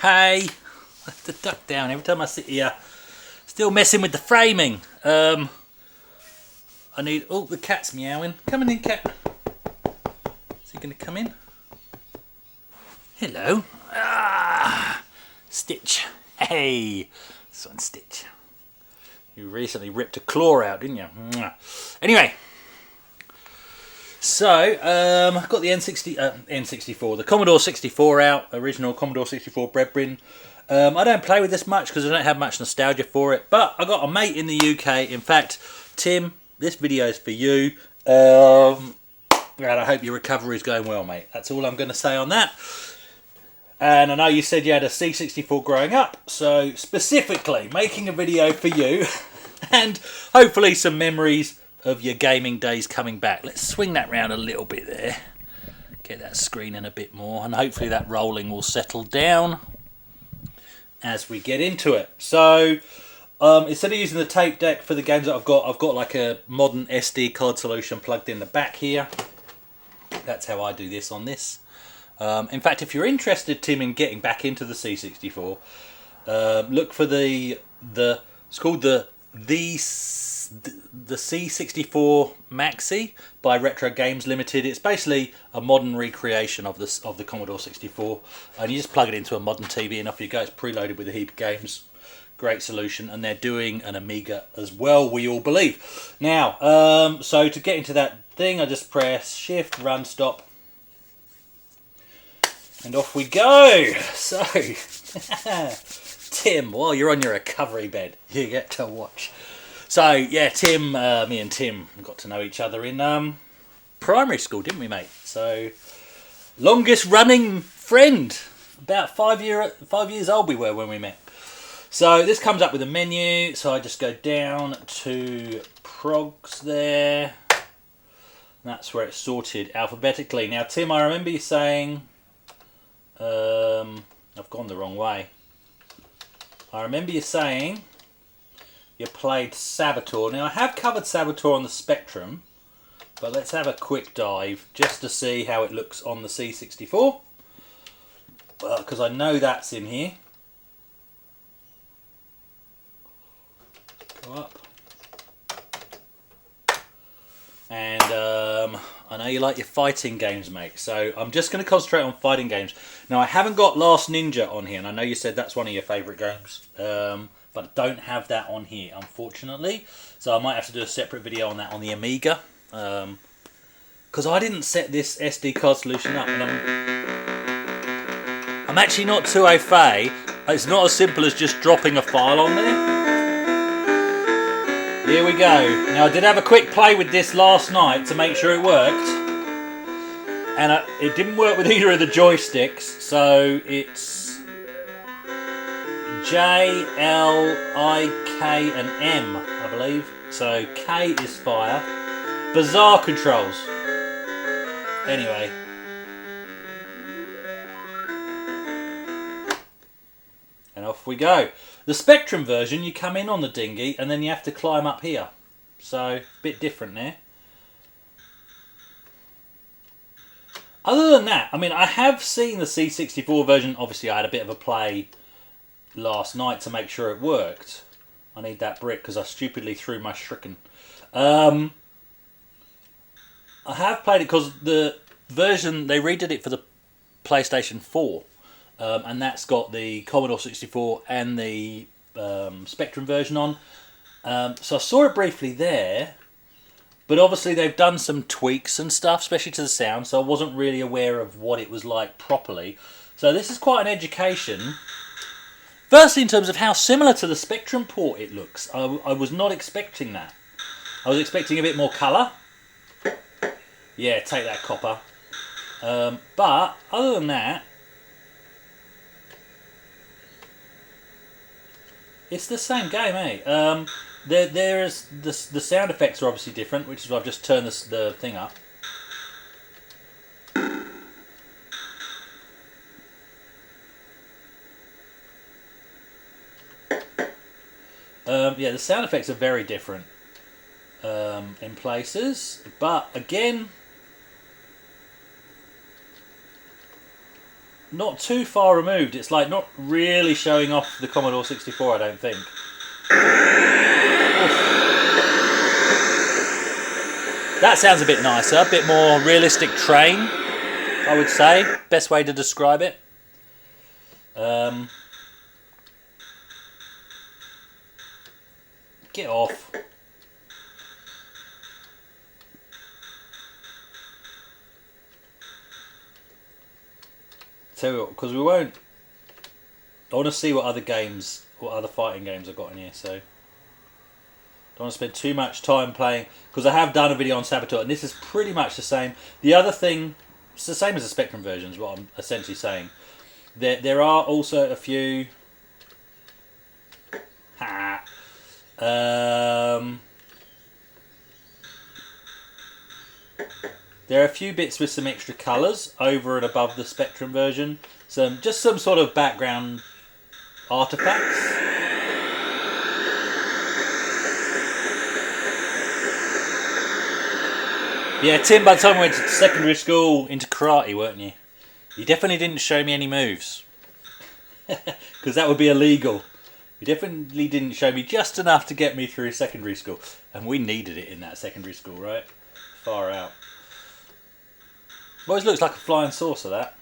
Hey, I have to duck down every time I sit here. Still messing with the framing. I need. Oh, the cat's meowing. Come in, cat. Is he going to come in? Hello. Stitch. Hey, son, Stitch. You recently ripped a claw out, didn't you? Anyway. So, I've got the N64, the Commodore 64 out, original Commodore 64 bread bin. I don't play with this much because I don't have much nostalgia for it, but I got a mate in the UK. In fact, Tim, this video is for you. And I hope your recovery is going well, mate. That's all I'm going to say on that. And I know you said you had a C64 growing up, so specifically making a video for you and hopefully some memories of your gaming days coming back. Let's swing that round a little bit there. Get that screen in a bit more, and hopefully that rolling will settle down as we get into it. So instead of using the tape deck for the games that I've got like a modern SD card solution plugged in the back here. That's how I do this on this. In fact, if you're interested, Tim, in getting back into the C64, look for it's called the C64 Maxi by Retro Games Limited. It's basically a modern recreation of the Commodore 64, and you just plug it into a modern TV and off you go. It's preloaded with a heap of games. Great solution, and they're doing an Amiga as well, we all believe. Now, so to get into that thing, I just press Shift, Run, Stop, and off we go. So, Tim, while you're on your recovery bed, you get to watch. So, yeah, Tim, me and Tim got to know each other in primary school, didn't we, mate? So, longest running friend. About 5 years old we were when we met. So, this comes up with a menu. So, I just go down to progs there. That's where it's sorted alphabetically. Now, Tim, I remember you saying... I've gone the wrong way. I remember you saying you played Saboteur. Now, I have covered Saboteur on the Spectrum, but let's have a quick dive just to see how it looks on the C64. Because I know that's in here. Go up. And I know you like your fighting games, mate. So I'm just going to concentrate on fighting games. Now, I haven't got Last Ninja on here, and I know you said that's one of your favourite games. But I don't have that on here, unfortunately. So I might have to do a separate video on that on the Amiga. Because I didn't set this SD card solution up. And I'm actually not too au fait. It's not as simple as just dropping a file on there. Here we go. Now, I did have a quick play with this last night to make sure it worked. And it didn't work with either of the joysticks. So it's J, L, I, K and M, I believe. So K is fire. Bizarre controls. Anyway. And off we go. The Spectrum version, you come in on the dinghy and then you have to climb up here. So, a bit different there. Other than that, I mean, I have seen the C64 version. Obviously, I had a bit of a play last night to make sure it worked. I need that brick because I stupidly threw my shuriken. I have played it because the version, they redid it for the PlayStation 4. And that's got the Commodore 64 and the Spectrum version on. So I saw it briefly there. But obviously they've done some tweaks and stuff, especially to the sound. So I wasn't really aware of what it was like properly. So this is quite an education. Firstly, in terms of how similar to the Spectrum port it looks. I was not expecting that. I was expecting a bit more colour. Yeah, take that, copper. But other than that, it's the same game, eh? There's the sound effects are obviously different, which is why I've just turned the thing up. Yeah, the sound effects are very different in places, but again, not too far removed. It's like not really showing off the Commodore 64, I don't think. That sounds a bit nicer, a bit more realistic train, I would say. Best way to describe it. Get off. Tell you what, because we won't. I want to see what other games, what other fighting games I've got in here. So don't want to spend too much time playing, because I have done a video on Saboteur, and this is pretty much the same. The other thing, it's the same as the Spectrum version, is what I'm essentially saying. There are also a few. There are a few bits with some extra colours over and above the Spectrum version. Just some sort of background artefacts. Yeah, Tim, by the time we went to secondary school, into karate, weren't you? You definitely didn't show me any moves. Because that would be illegal. You definitely didn't show me just enough to get me through secondary school. And we needed it in that secondary school, right? Far out. Always looks like a flying saucer, that.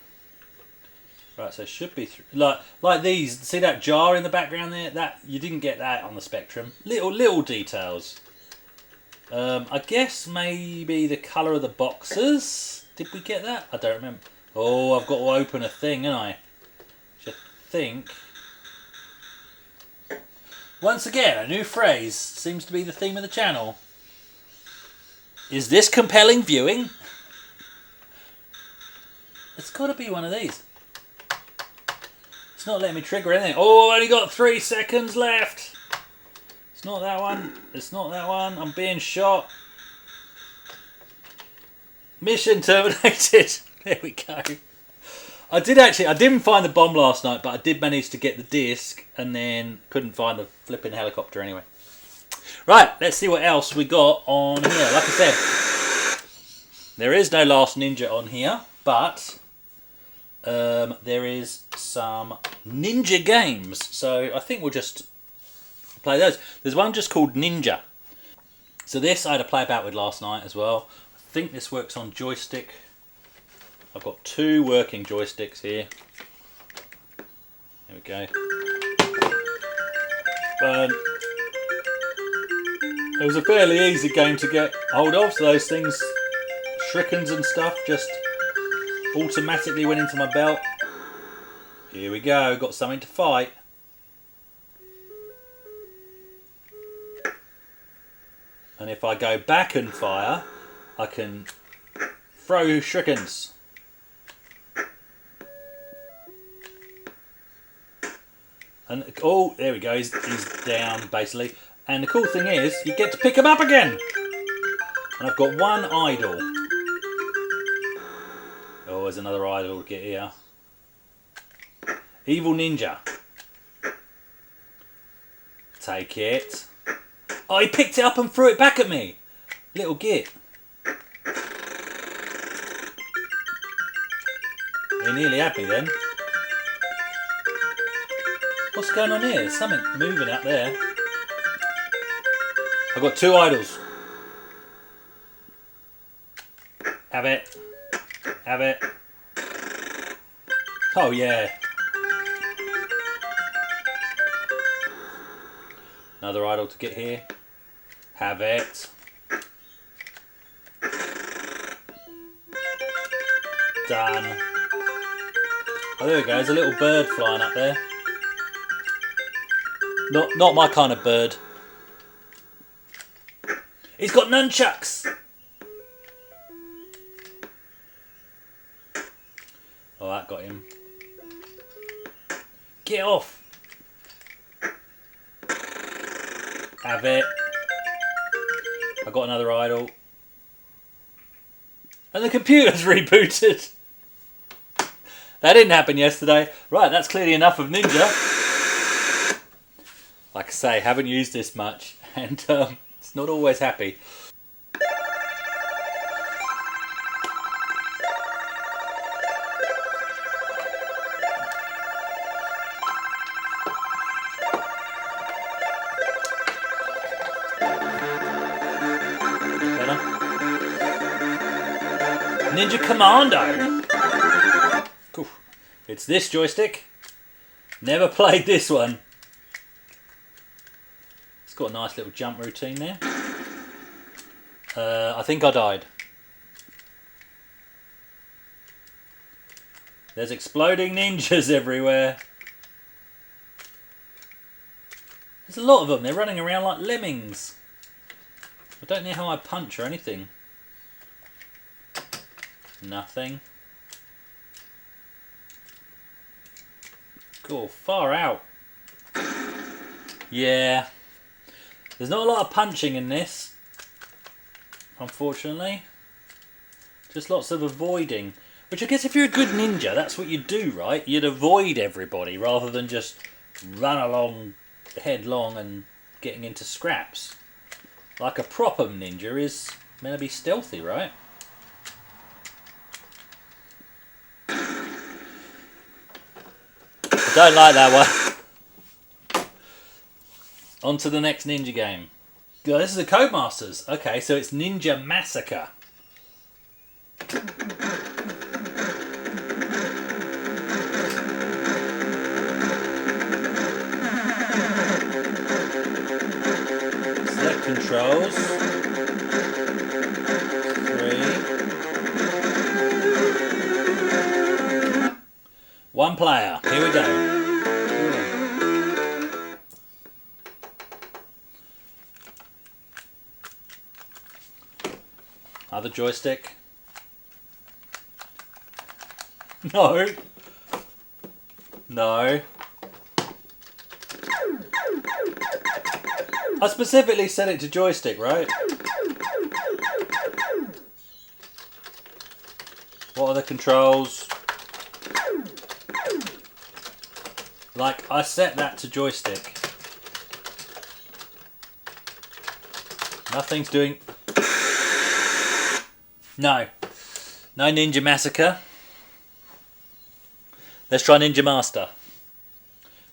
Right, so it should be like these. See that jar in the background there? That you didn't get that on the Spectrum. Little details. I guess maybe the colour of the boxes. Did we get that? I don't remember. Oh, I've got to open a thing, haven't I? Which I think. Once again, a new phrase seems to be the theme of the channel. Is this compelling viewing? It's got to be one of these. It's not letting me trigger anything. Oh, I've only got 3 seconds left. It's not that one. It's not that one. I'm being shot. Mission terminated. There we go. I didn't find the bomb last night, but I did manage to get the disc, and then couldn't find the flipping helicopter anyway. Right, let's see what else we got on here. Like I said, there is no Last Ninja on here, but there is some Ninja games. So I think we'll just play those. There's one just called Ninja. So this I had to play about with last night as well. I think this works on joystick. I've got 2 working joysticks here. There we go. It was a fairly easy game to get hold of, so those things, shurikens and stuff, just automatically went into my belt. Here we go, got something to fight. And if I go back and fire, I can throw shurikens. And oh, there we go, he's down basically. And the cool thing is, you get to pick him up again. And I've got 1 idol. Oh, there's another idol to get here. Evil Ninja. Take it. Oh, he picked it up and threw it back at me. Little git. He nearly had me then. What's going on here? There's something moving up there. I've got 2 idols. Have it. Have it. Oh yeah. Another idol to get here. Have it. Done. Oh, there we go. There's a little bird flying up there. Not my kind of bird. He's got nunchucks. Oh, that got him. Get off. Have it. I got another idol. And the computer's rebooted. That didn't happen yesterday. Right, that's clearly enough of Ninja. Like I say, haven't used this much, and it's not always happy. Ninja Commando. Cool. It's this joystick. Never played this one. It's got a nice little jump routine there. I think I died. There's exploding ninjas everywhere. There's a lot of them. They're running around like lemmings. I don't know how I punch or anything. Nothing. Cool. Far out. Yeah. There's not a lot of punching in this, unfortunately. Just lots of avoiding. Which I guess if you're a good ninja, that's what you'd do, right? You'd avoid everybody rather than just run along headlong and getting into scraps. Like a proper ninja is meant to be stealthy, right? I don't like that one. On to the next ninja game. Oh, this is the Codemasters. Okay, so it's Ninja Massacre. Select controls. 3. One player. Here we go. Other joystick. No. No. I specifically set it to joystick, right? What are the controls? Like, I set that to joystick. Nothing's doing... No. No Ninja Massacre. Let's try Ninja Master.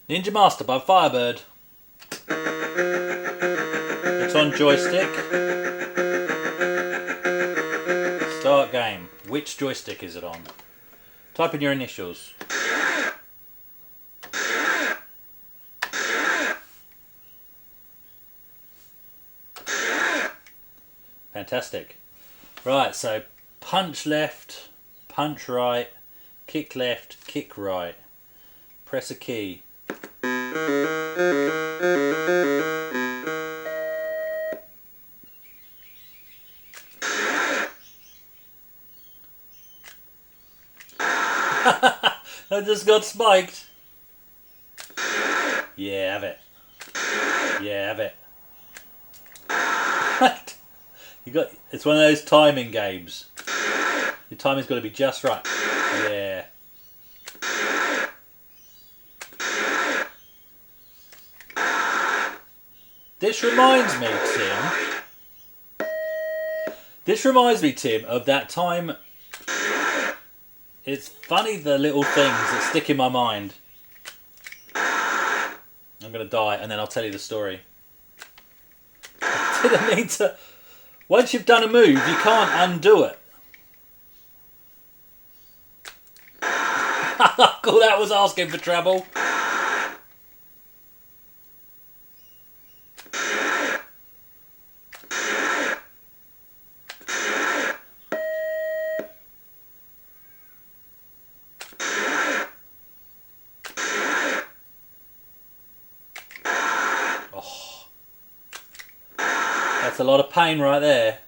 Ninja Master by Firebird. It's on joystick. Start game. Which joystick is it on? Type in your initials. Fantastic. Right, so punch left, punch right, kick left, kick right. Press a key. I just got spiked. Yeah, have it. Yeah, have it. You got. It's one of those timing games. Your timing's got to be just right. Yeah. This reminds me, Tim. This reminds me, Tim, of that time. It's funny the little things that stick in my mind. I'm gonna die, and then I'll tell you the story. I didn't mean to. Once you've done a move, you can't undo it. Cool, that was asking for trouble. Oh. That's a lot of pain right there.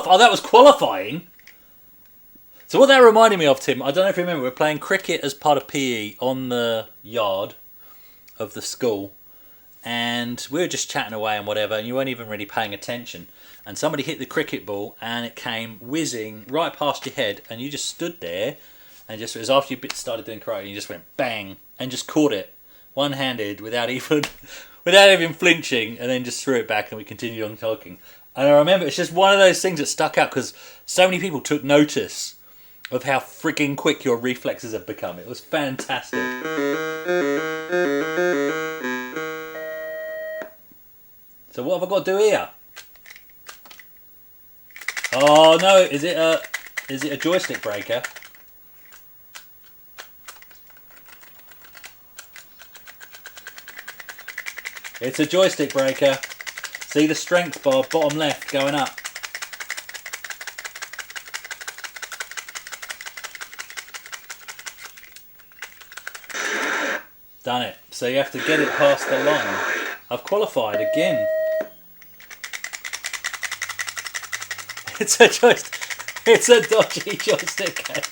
Oh, that was qualifying. So what that reminded me of, Tim, I don't know if you remember, we were playing cricket as part of PE on the yard of the school, and we were just chatting away and whatever, and you weren't even really paying attention, and somebody hit the cricket ball and it came whizzing right past your head, and you just stood there, and just, it was after you started doing karate, and you just went bang and just caught it one-handed without even without even flinching, and then just threw it back and we continued on talking. And I remember it's just one of those things that stuck out because so many people took notice of how freaking quick your reflexes have become. It was fantastic. So what have I got to do here? Oh no, is it a joystick breaker? It's a joystick breaker. See the strength bar, bottom left, going up. Done it. So you have to get it past the line. I've qualified again. It's a joystick. It's a dodgy joystick game.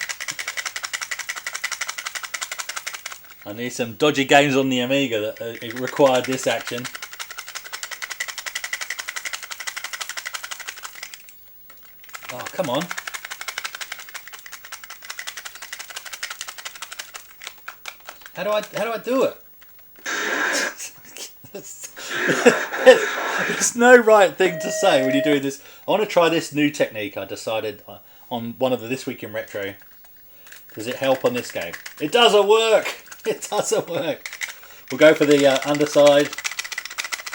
I need some dodgy games on the Amiga that required this action. Oh, come on. How do I do it? There's no right thing to say when you're doing this. I want to try this new technique I decided on one of the This Week in Retro. Does it help on this game? It doesn't work! It doesn't work. We'll go for the underside.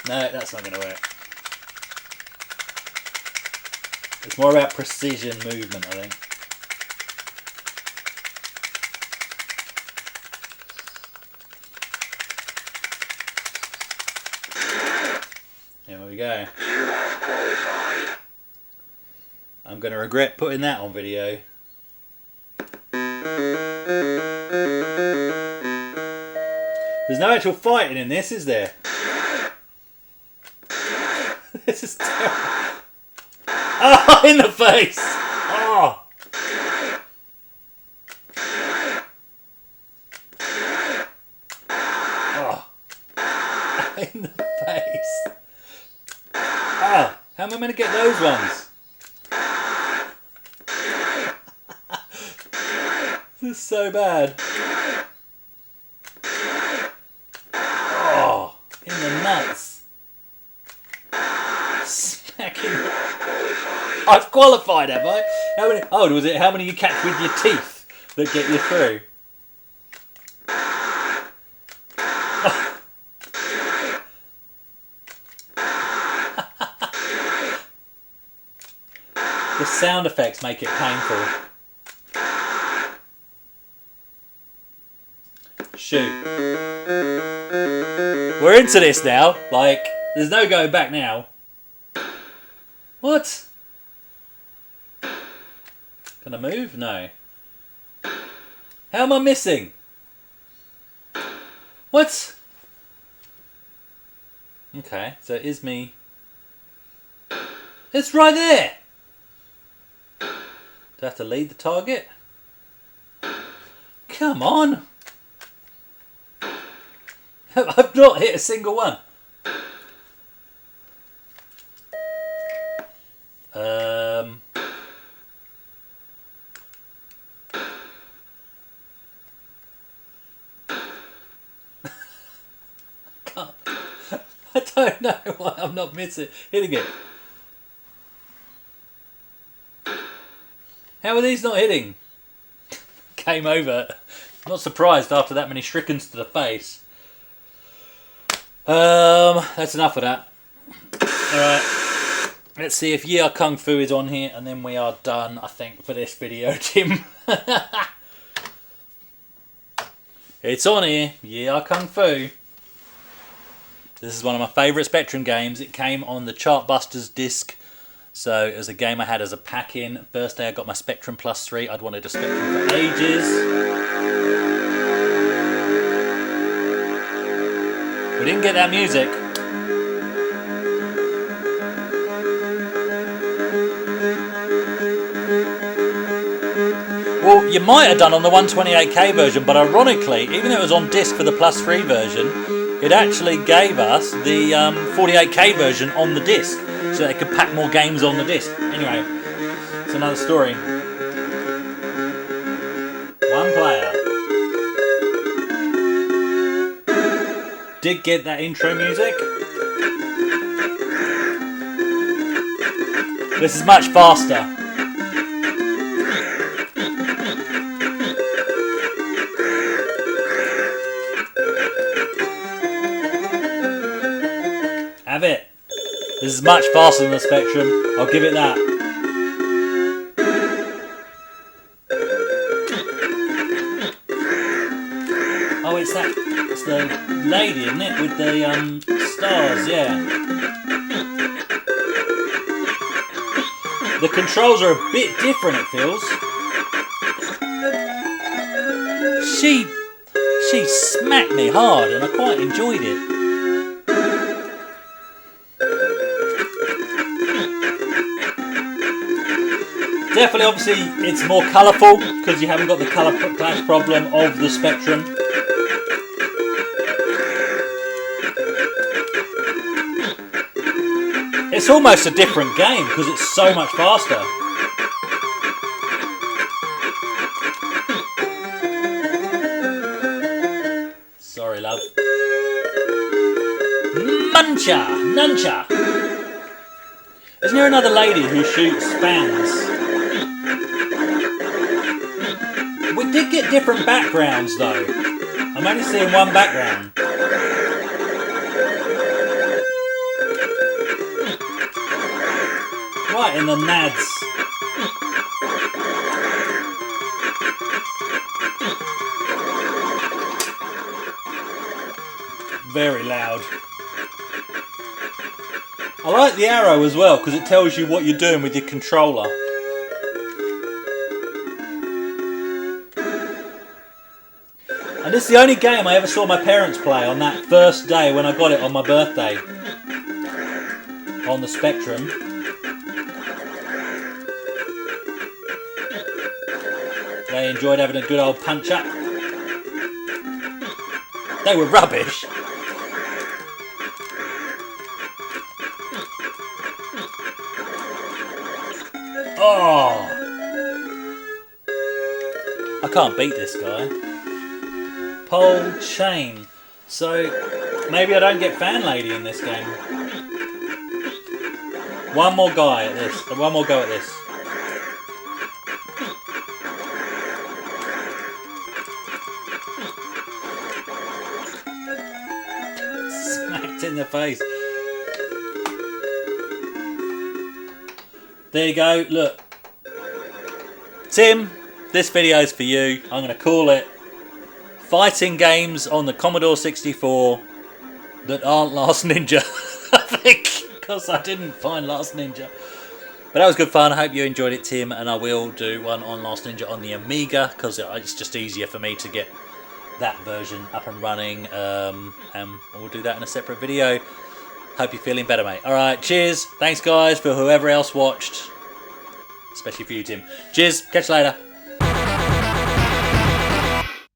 No, that's not going to work. It's more about precision movement, I think. Here we go. I'm going to regret putting that on video. There's no actual fighting in this, is there? This is terrible. Oh, in the face! Oh! Oh! In the face! Oh! How am I meant to get those ones? This is so bad. Oh! In the nuts! Smacking. I've qualified, have I? How many? Oh, was it how many you catch with your teeth that get you through? The sound effects make it painful. Shoot. We're into this now. Like, there's no going back now. What? Can I move? No. How am I missing? What? Okay, so it is me. It's right there! Do I have to lead the target? Come on! I've not hit a single one. I don't know why I'm not hitting it. How are these not hitting? Game over. Not surprised after that many shurikens to the face. That's enough of that. Alright. Let's see if Yeah Kung Fu is on here, and then we are done, I think, for this video, Tim. It's on here. Yeah Kung Fu. This is one of my favourite Spectrum games. It came on the Chartbusters disc. So it was a game I had as a pack-in. First day I got my Spectrum Plus 3. I'd wanted a Spectrum for ages. We didn't get that music. Well, you might have done on the 128K version, but ironically, even though it was on disc for the Plus 3 version, it actually gave us the 48K version on the disc, so they could pack more games on the disc. Anyway, it's another story. One player. did get that intro music. This is much faster. Have it. This is much faster than the Spectrum. I'll give it that. Oh, it's the lady, isn't it? With the stars, yeah. The controls are a bit different, it feels. She smacked me hard and I quite enjoyed it. Definitely, obviously, it's more colourful because you haven't got the colour clash problem of the Spectrum. It's almost a different game because it's so much faster. Sorry, love. Nuncha. Isn't there another lady who shoots fans? We did get different backgrounds though. I'm only seeing one background. Right in the nads. Very loud. I like the arrow as well because it tells you what you're doing with your controller. And this is the only game I ever saw my parents play on that first day when I got it on my birthday. On the Spectrum. They enjoyed having a good old punch up. They were rubbish. Oh! I can't beat this guy. Pole chain. So maybe I don't get Fan Lady in this game. One more guy at this. One more go at this. Smacked in the face. There you go, look. Tim, this video's for you. I'm going to call it Fighting Games on the Commodore 64 that aren't Last Ninja. I think, because I didn't find Last Ninja. But that was good fun. I hope you enjoyed it, Tim. And I will do one on Last Ninja on the Amiga, because it's just easier for me to get that version up and running. And we'll do that in a separate video. Hope you're feeling better, mate. Alright, cheers. Thanks, guys, for whoever else watched. Especially for you, Tim. Cheers. Catch you later.